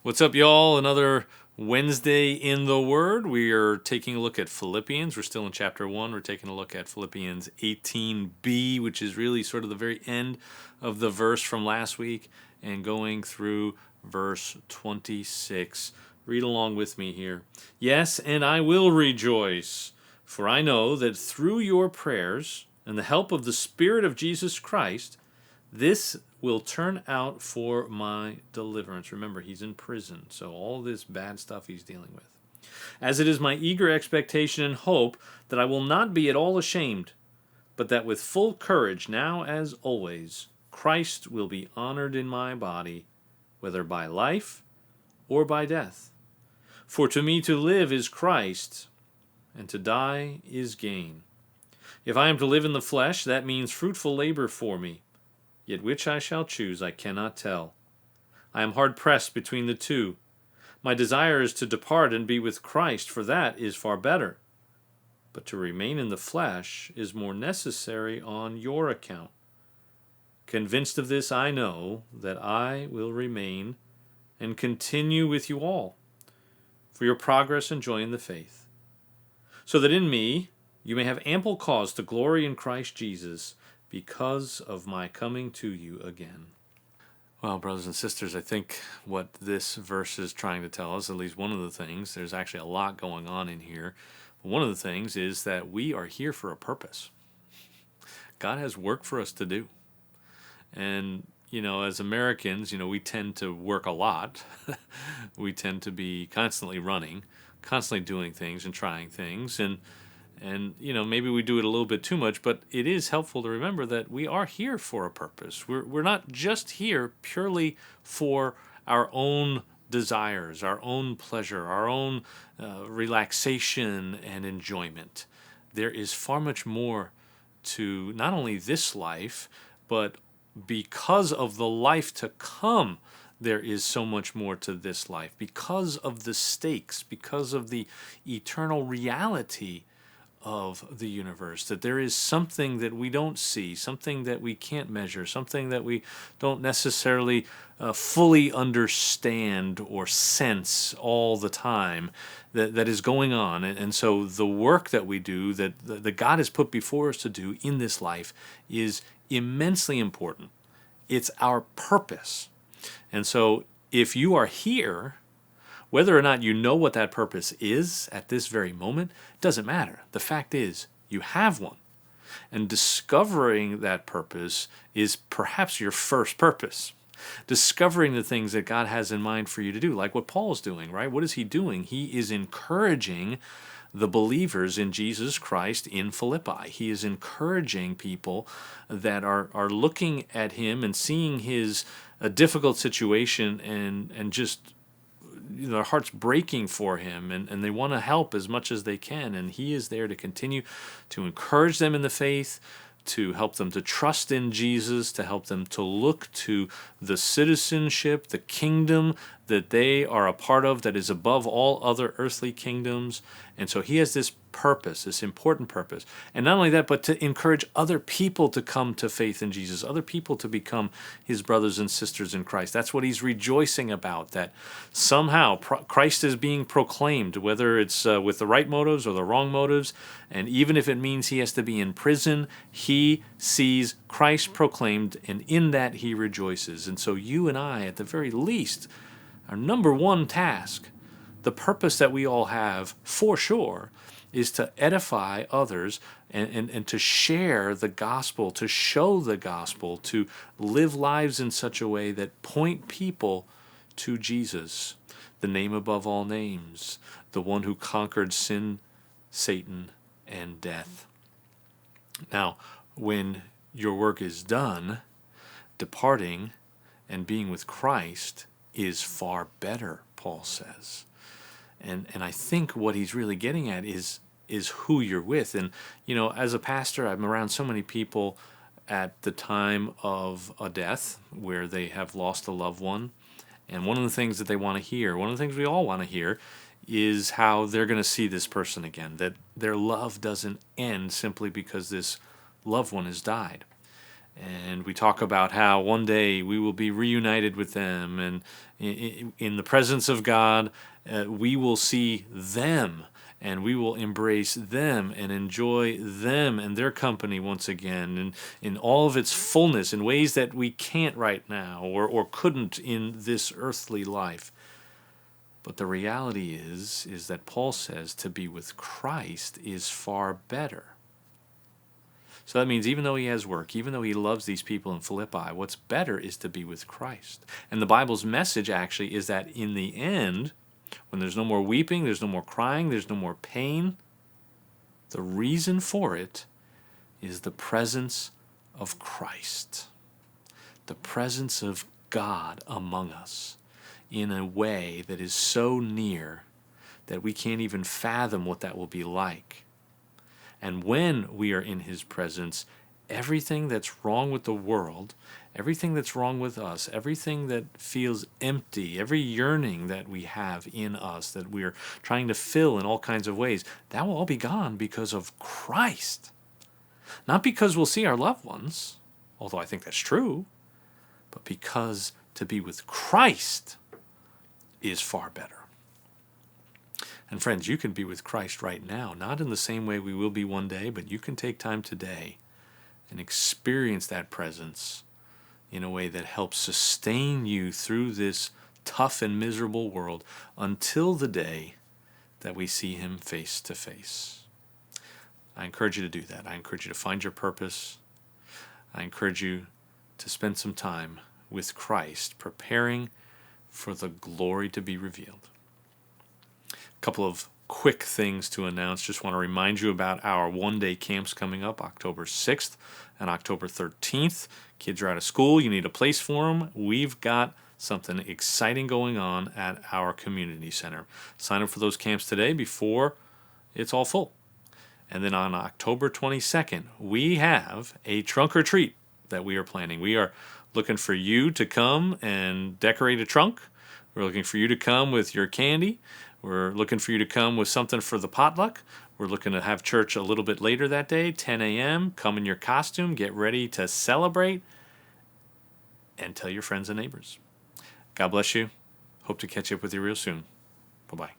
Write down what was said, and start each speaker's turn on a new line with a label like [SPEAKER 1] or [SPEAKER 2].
[SPEAKER 1] What's up, y'all? Another Wednesday in the Word. We are taking a look at Philippians. We're still in chapter 1. We're taking a look at Philippians 18b, which is really sort of the very end of the verse from last week, and going through verse 26. Read along with me here. Yes, and I will rejoice, for I know that through your prayers and the help of the Spirit of Jesus Christ, this will turn out for my deliverance. Remember, he's in prison, so all this bad stuff he's dealing with. As it is my eager expectation and hope that I will not be at all ashamed, but that with full courage, now as always, Christ will be honored in my body, whether by life or by death. For to me to live is Christ, and to die is gain. If I am to live in the flesh, that means fruitful labor for me. Yet which I shall choose I cannot tell. I am hard pressed between the two. My desire is to depart and be with Christ, for that is far better. But to remain in the flesh is more necessary on your account. Convinced of this, I know that I will remain and continue with you all, for your progress and joy in the faith, so that in me you may have ample cause to glory in Christ Jesus, because of my coming to you again. Well, brothers and sisters, I think what this verse is trying to tell us, at least one of the things, there's actually a lot going on in here. But one of the things is that we are here for a purpose. God has work for us to do. And, as Americans, we tend to work a lot. We tend to be constantly running, constantly doing things and trying things. And maybe we do it a little bit too much, but it is helpful to remember that we are here for a purpose. We're not just here purely for our own desires, our own pleasure, our own relaxation and enjoyment. There is far much more to not only this life, but because of the life to come, there is so much more to this life. Because of the stakes, because of the eternal reality of the universe, that there is something that we don't see, something that we can't measure, something that we don't necessarily fully understand or sense all the time that is going on. And so the work that we do, that God has put before us to do in this life, is immensely important. It's our purpose. And so if you are here, whether or not you know what that purpose is at this very moment, doesn't matter. The fact is, you have one. And discovering that purpose is perhaps your first purpose. Discovering the things that God has in mind for you to do, like what Paul's doing, right? What is he doing? He is encouraging the believers in Jesus Christ in Philippi. He is encouraging people that are looking at him and seeing his difficult situation and just their heart's breaking for him, and they want to help as much as they can, and he is there to continue to encourage them in the faith, to help them to trust in Jesus, to help them to look to the citizenship, the kingdom that they are a part of that is above all other earthly kingdoms. And so he has this purpose, this important purpose. And not only that, but to encourage other people to come to faith in Jesus, other people to become his brothers and sisters in Christ. That's what he's rejoicing about, that somehow Christ is being proclaimed, whether it's with the right motives or the wrong motives. And even if it means he has to be in prison, he sees Christ proclaimed, and in that he rejoices. And so you and I, at the very least, our number one task, the purpose that we all have for sure, is to edify others and to share the gospel, to show the gospel, to live lives in such a way that point people to Jesus, the name above all names, the one who conquered sin, Satan, and death. Now, when your work is done, departing and being with Christ is far better, Paul says. And I think what he's really getting at is who you're with. And, as a pastor, I'm around so many people at the time of a death where they have lost a loved one. And one of the things that they want to hear, one of the things we all want to hear, is how they're going to see this person again, that their love doesn't end simply because this loved one has died. And we talk about how one day we will be reunited with them, and in the presence of God, we will see them, and we will embrace them and enjoy them and their company once again, and in all of its fullness, in ways that we can't right now or couldn't in this earthly life. But the reality is that Paul says to be with Christ is far better. So that means even though he has work, even though he loves these people in Philippi, what's better is to be with Christ. And the Bible's message actually is that in the end, when there's no more weeping, there's no more crying, there's no more pain, the reason for it is the presence of Christ, the presence of God among us in a way that is so near that we can't even fathom what that will be like. And when we are in his presence, everything that's wrong with the world, everything that's wrong with us, everything that feels empty, every yearning that we have in us that we're trying to fill in all kinds of ways, that will all be gone because of Christ. Not because we'll see our loved ones, although I think that's true, but because to be with Christ is far better. And friends, you can be with Christ right now, not in the same way we will be one day, but you can take time today and experience that presence in a way that helps sustain you through this tough and miserable world until the day that we see him face to face. I encourage you to do that. I encourage you to find your purpose. I encourage you to spend some time with Christ, preparing for the glory to be revealed. A couple of quick things to announce. Just want to remind you about our one-day camps coming up October 6th and October 13th. Kids are out of school. You need a place for them. We've got something exciting going on at our community center. Sign up for those camps today before it's all full. And then on October 22nd, we have a trunk or treat that we are planning. We are looking for you to come and decorate a trunk. We're looking for you to come with your candy. We're looking for you to come with something for the potluck. We're looking to have church a little bit later that day, 10 a.m. Come in your costume, get ready to celebrate, and tell your friends and neighbors. God bless you. Hope to catch up with you real soon. Bye-bye.